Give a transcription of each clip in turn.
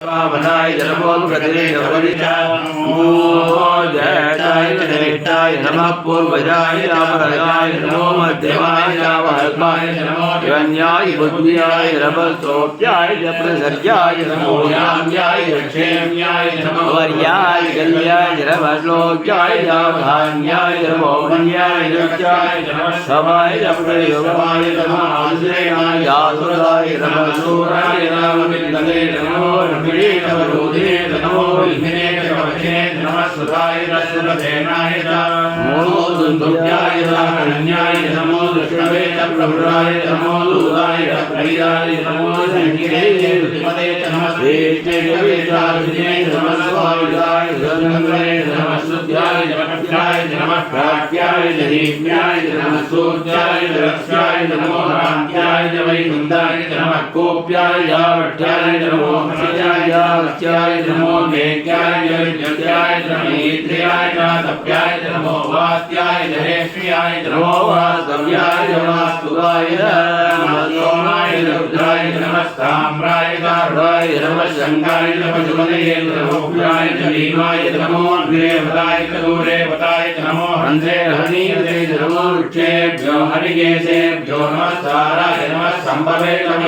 वामनाय नमो गते नमो जयताय जनेताय नमः पूर्वजाय अपराय नमो मध्यमाय वामनाय नमो हिरण्याय बुद्ध्याय नमः सोप्याय प्रसर्याय नमो याम्याय क्षेम्याय नमो वर्याय गल्याय नमः श्लोक्याय धान्याय नमो मन्याय नित्याय नमः शवाय प्रयोगाय नमः आश्रयाय आसुराय नमः सूराय नमः विद्महे नमो नमो नमः सुधाय सुरभेनाय नमो दुर्गाय अनन्याय नमो दुष्टवे प्रभुराय नमो दूराय प्रियाय नमो संकीर्णे दुतिमते नमः श्रीदेवे चारुणे नमः स्वाहाय गंगाय नमः सुध्याय नमः नमः प्राज्ञाय दीप्याय नमः सूर्याय रक्षाय नमो रात्याय वैकुंठाय नमः कोप्याय यावट्याय नमो यावत्याय नमो मेघ्याय यज्ञाय नमः इंद्रियाय तप्याय नमो वात्याय जनेश्याय नमो वासव्याय वास्तुवाय नमः सोमाय रुद्राय नमः साम्राय गार्वाय नमः शंगाय नमः जुमनये नमो भूयाय भीमाय नमो अग्रेवताय दूरेवताय नमो हंसे हनीते नमो वृक्षेभ्यो हरिकेशेभ्यो नमः साराय नमः संभवे नमः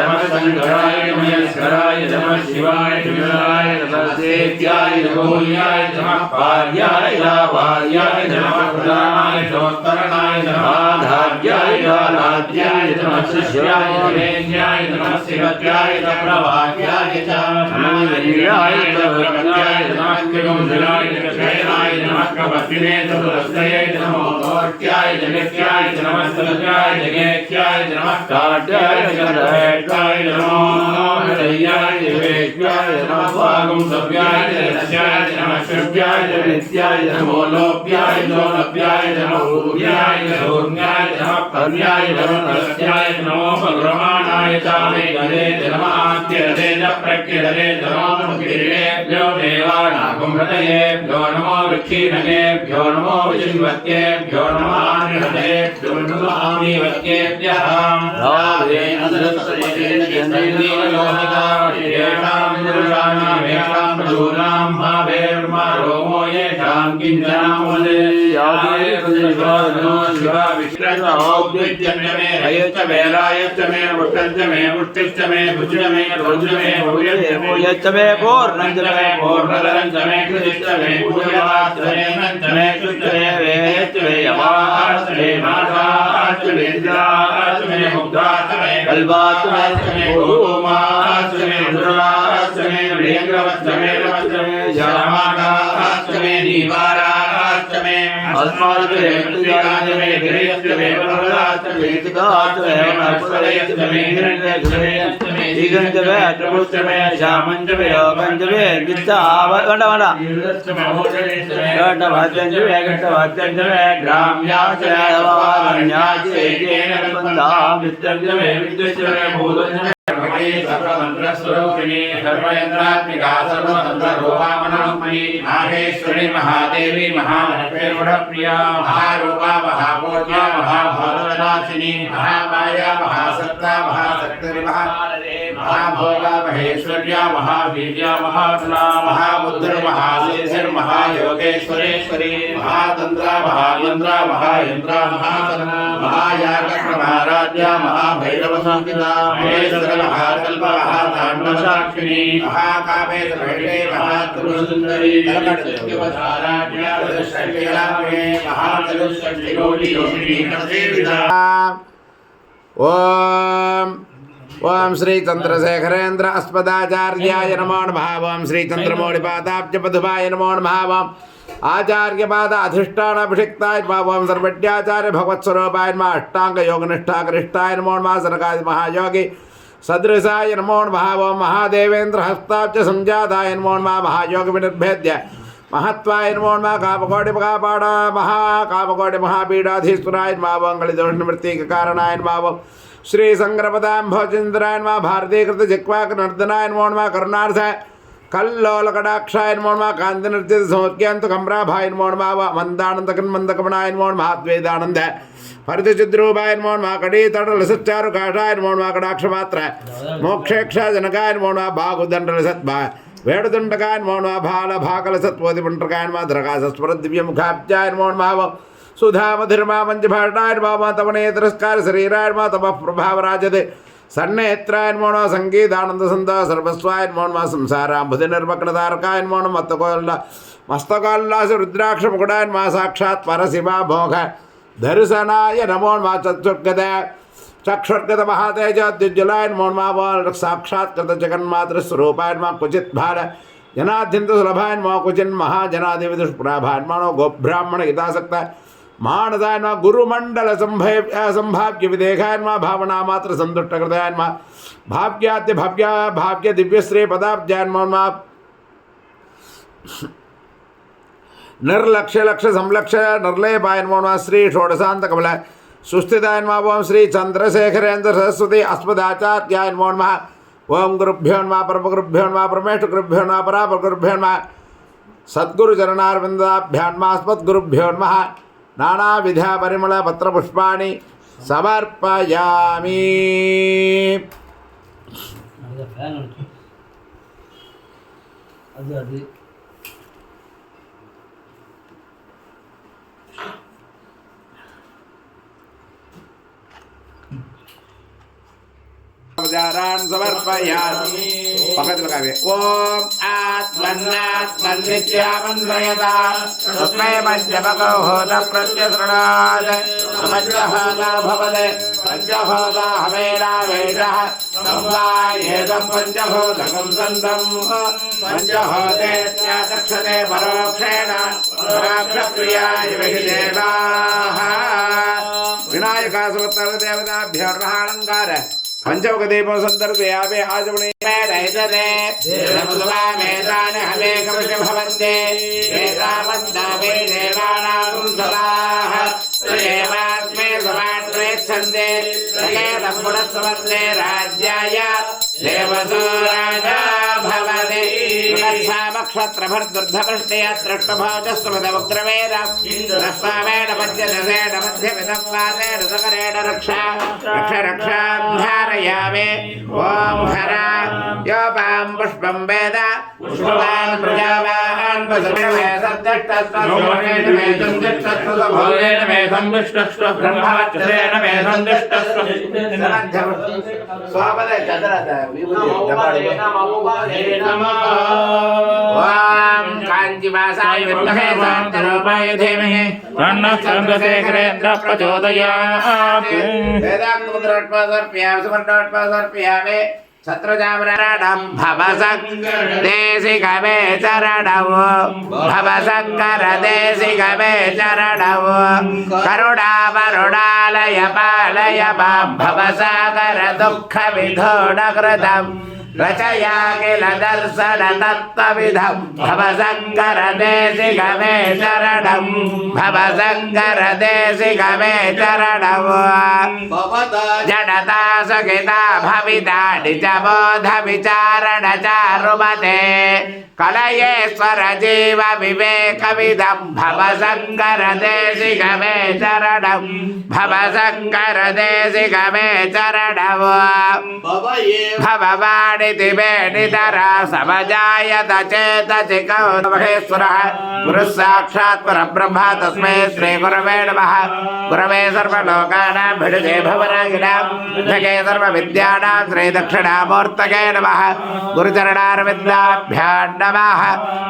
नमः संघराय नमः स्कराय नमः शिवाय शिवाय नमः सेत्याय नमोयाय नमः पार्याय वार्याय नमः प्रदानाय शोत्तरणाय नमः आधार्याय गालाद्याय नमः शिष्याय वेद्याय नमः शिवत्याय प्रभात्याय च नमः वेद्याय प्रभत्याय नमः किंजलाय क्षयनाय नमः कपतिने चतुरस्त्रये नमो मोक्त्याय जनित्याय नमः सत्याय जगेत्याय नमः काट्याय जगदेत्याय नमो हरयाय वेद्याय नमः वागुं सव्याय रस्याय नमः शुभ्याय नित्याय नमो लोप्याय लोलप्याय नमो भूयाय शून्याय नमः पर्याय नमः रस्याय नमो भगवानाय चामे गणे नमः आद्यते च प्रकृतये नमो मुखेभ्यो देवानागं हृदयेभ्यो नमो वृक्षीनगेभ्यो नमो विचिन्वत्येभ्यो नमः आनिहतेभ्यो नमः आमीवत्येभ्यः रावे अदृष्टयेन जन्नीलोहिता येषां पुरुषाणां येषां प्रचूनां भावेर्मा रोमो येषां किञ्चनामले यावे शिवो शिवा विष्णुर्वौद्युज्यमे हयश्च मे रायश्च मे पुष्टश्च मे पुष्टिश्च मे भुजश्च मे रुद्र मे भूयश्च मे पूर्णश्च मे पूर्णधरश्च मे कृतिश्च मे पूजवाश्च मे नश्च मे कृश्च मे वेयश्च मे यवाश्च मे माघाश्च मे दिलाश्च मे मुग्धाश्च मे कल्पाश्च मे भूमाश्च मे धुराश्च मे प्रियंगवश्च मे रवश्च मे श्यामागाश्च मे दीवाराश्च मे अस्मात् मे मृत्युजाश्च मे गिरिश्च मे पर्वताश्च मे तिकाश्च मे वनस्पतयश्च मे हिरण्यश्च मे दिगंच मे अट्रपुश्च मे श्यामंच मे योगंच मे गिच्चाव वंड घटभात्यंच मे घटभात्यंच मे ग्राम्याश्च मे वारण्याश्च एकेन बन्धा विद्यंच मे विद्युश्च मे भूतंच मे सर्वमंत्रस्वरूपिणी सर्वयंत्रात्मिका सर्वतंत्ररूपामनोन्मयी माहेश्वरी महादेवी महालक्ष्मीप्रिया महारूपा महापूज्या महाभोगनाशिनी महामाया महासत्ता महाभोगा महेश्वर्या महावीर्या महात्मा महाबुद्धिर महासिद्धिर महायोगेश्वरेश्वरी महातंत्रा महायंत्रा महायंत्रा महायाग महाराज्या महाभैरवसंहिता महेश्वर महाकल्प महातांडवसाक्षिणी महाकामेश भैरवे महातरुसुंदरी कलकटदेवधाराज्ञा दशकलामे महातरुषष्टिगौरी योगिनी नरदेविता ओम श्री चंद्रशेखरेन्द्र अस्मदाचार्याय नमो नमः। ओम श्री चंद्रमौळिपादाब्जपदुभाय नमो नमः। ओम आचार्यपाद अधिष्ठानाभिषिक्ताय नमः। ओम सर्वज्ञाचार्य भगवत्स्वरूपाय नमः। अष्टांग योगनिष्ठागरिष्ठाय नमो नमः। सनकादि महायोगी सदृशाय नमो नमः। ओम महादेवेन्द्र हस्ताब्ज संजाताय नमो नमः। महायोग विनिर्भेद्य महत्वाय नमो नमः। कामकोटि महापाण महाकामकोटि महापीडाधीश्वराय नमः। ओम गलिदोषनिवृत्तिकारणाय नमः। ओम श्री संग्रपदाम्भोचन्द्राय नमः। भारतीकृत जिह्वाकनर्दनाय नमो नमः। करुणार्थाय कल्लोलकटाक्षाय नमो नमः कांतिनृत्य समर्क्यांत कमराभाय नमो नमः मंदानंदकन्मंदकमनाय नमो नमः द्वैतानंद परिचिद्रूपाय नमो नमः कड़ीतटलसच्चारुकाशाय नमो नमः कटाक्षमात्र मोक्षेक्षाजनकाय नमो नमः बाहुदण्डलसद्भा वेणुदण्डकाय नमो नमः भालभाकलसत्वोदिपण्डकाय नमः द्रकासस्वरदिव्यमुखाब्जाय नमो नमः सुधा मधुरमा मंजभाटाय नमः तवनेतरस्कार शरीराय नमः तपः प्रभावराजते सन्नेत्राय नमो नमः संगीतानंद संदा सर्वस्वाय नमो नमः संसाराम्बुधिनिर्वग्नतारकाय नमो नमः मस्तकोल्लास रुद्राक्ष मुकुटाय नमः साक्षात् परशिवा भोग दर्शनाय नमो नमः चक्षुर्गत चक्षुर्गत महातेजोज्ज्वलाय नमो नमः साक्षात्कृत जगन्मातृ स्वरूपाय नमः क्वचित् भार जनाद्यंत सुलभाय नमः क्वचिन् महाजनादेव दुष्प्राभाय नमो गोब्राह्मण हितासक्त मानदाय नमः गुरुमंडल संभाव्य विदेहाय नमः भावना मात्र संतुष्टकृताय नमः भाव्याद्य भाव्य दिव्यश्री पदाब्जाय नमः निर्लक्ष्य लक्ष्य संलक्ष्य निर्लेपाय नमो नमः श्री षोडशांत कमल सुस्थिताय नमः ओम श्री चंद्रशेखरेन्द्र सरस्वती अस्मदाचार्याय नमो नमः ओम गुरुभ्यो नमः परमगुरुभ्यो नमः परमेष्ठगुरुभ्यो नमः परापरगुरुभ्यो नमः सद्गुरुचरणारविन्दाभ्यां नमः अस्मद्गुरुभ्यो नमः नानाविधा परिमल पत्रपुष्पाणि समर्पयामि। समर्पयामि। पकड़ लगावे ओम आत्मन्नात्मन्नित्यामन्त्रयता तस्मै पंचमकहोत प्रत्यसृणाद समज्जहोता भवते पंचहोता हवेना वेदः संवायेदं पंचहोतकं सन्तं पंचहोतेत्यादक्षते परोक्षेण पराक्षप्रियाय विहिदेवाः विनायकासुत्तर देवताभ्यो अलंकार पंचमुख दीपो संदर्भयामि आचमने मेदते नमस्वा मेदाने हमे कवच भवन्ते एतावन्नामे देवानां सदाः देवास्मे समात्रेच्छन्ते सकेतं पुनस्सवन्ते राज्याय देवसूराजा भवति नक्षत्रभर्दुर्धपृष्टयत्रष्टभोजस्वमदमुग्रमेण रस्तामेण मध्यदशेन मध्यमिदं वादेन सकरेण रक्षा रक्ष रक्षां धारयामि ॐ हरा योपां पुष्पं वेद पुष्पवान् प्रजावान् पशुमेव सद्दष्टस्वभोगेन मे सन्दिष्टस्वभोगेन मे संविष्टस्व ब्रह्मवक्षसेन मे सन्दिष्टस्व स्वापदे चतुरता विभूति ओम कांचीवासाय विद्महे शांतरूपाय धीमहि तन्नः चन्द्रशेखरेन्द्र प्रचोदयात् वेदान्तमुद्राट्पादर्प्यामि सुवर्णाट्पादर्प्यामि छत्रजामरणं भवसङ्करदेशिकमे चरणौ भवसङ्करदेशिकमे चरणौ करुणावरुणालय पालय मां भवसागरदुःखविधोढकृतम् रचया किल दर्शन तत्त्वविधं भवसङ्करदेशिकमे चरणं भवसङ्करदेशिकमे चरणौ जडता सखिता भविता निजबोधविचारणचारुमते कलयेश्वर जीव विवेकविदं भवसङ्करदेशिकमे चरणं भवसङ्करदेशिकमे चरणौ भववाणिति वेणितरा समजायत चेतचिकौ महेश्वरः गुरुः साक्षात् परब्रह्म तस्मै श्रीगुरवे नमः गुरवे सर्वलोकानां भिषजे भवरागिणां जगे सर्वविद्यानां श्रीदक्षिणामूर्तये नमः गुरुचरणारविन्दाभ्यां नमः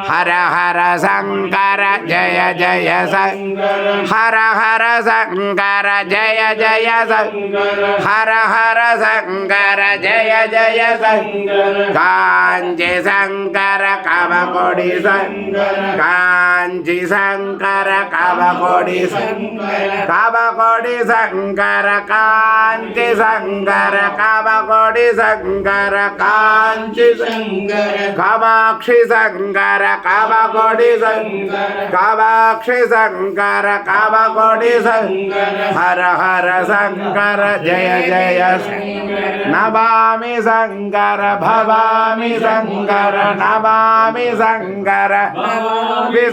हर हर शङ्कर जय जय शङ्कर हर हर शङ्कर जय जय शङ्कर हर हर शङ्कर जय जय शङ्कर कांची शंकर कामकोडी शंकर कांची शंकर कामकोडी शंकर कामकोडी शंकर कांची शंकर कामकोडी शंकर कांची शंकर कामाक्षी शंकर कामकोडी शंकर कामाक्षी शंकर कामकोडी शंकर हर हर शंकर जय जय शंकर नमामि शंकर भवामि शङ्कर नमामि शङ्कर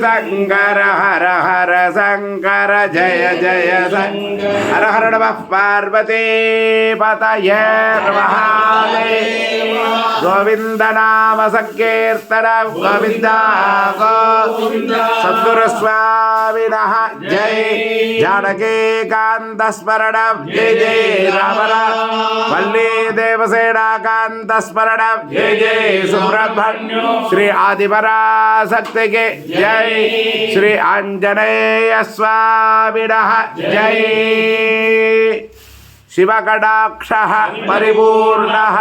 शङ्कर हर हर शङ्कर जय जय शङ्कर हर हर नमः पार्वती पतये महादेव गोविन्द नाम संकीर्तन गोविन्द सद्गुरुस्वामिनः जय जानकीकान्त स्मरणं जय जय राम राम वल्ली देवसेनाकान्त स्मरणं जय जय सुब्रह्मण्य श्री आदिपराशक्ति के जय श्री आंजनेय स्वामिनः जय शिवकटाक्षः परिपूर्णः।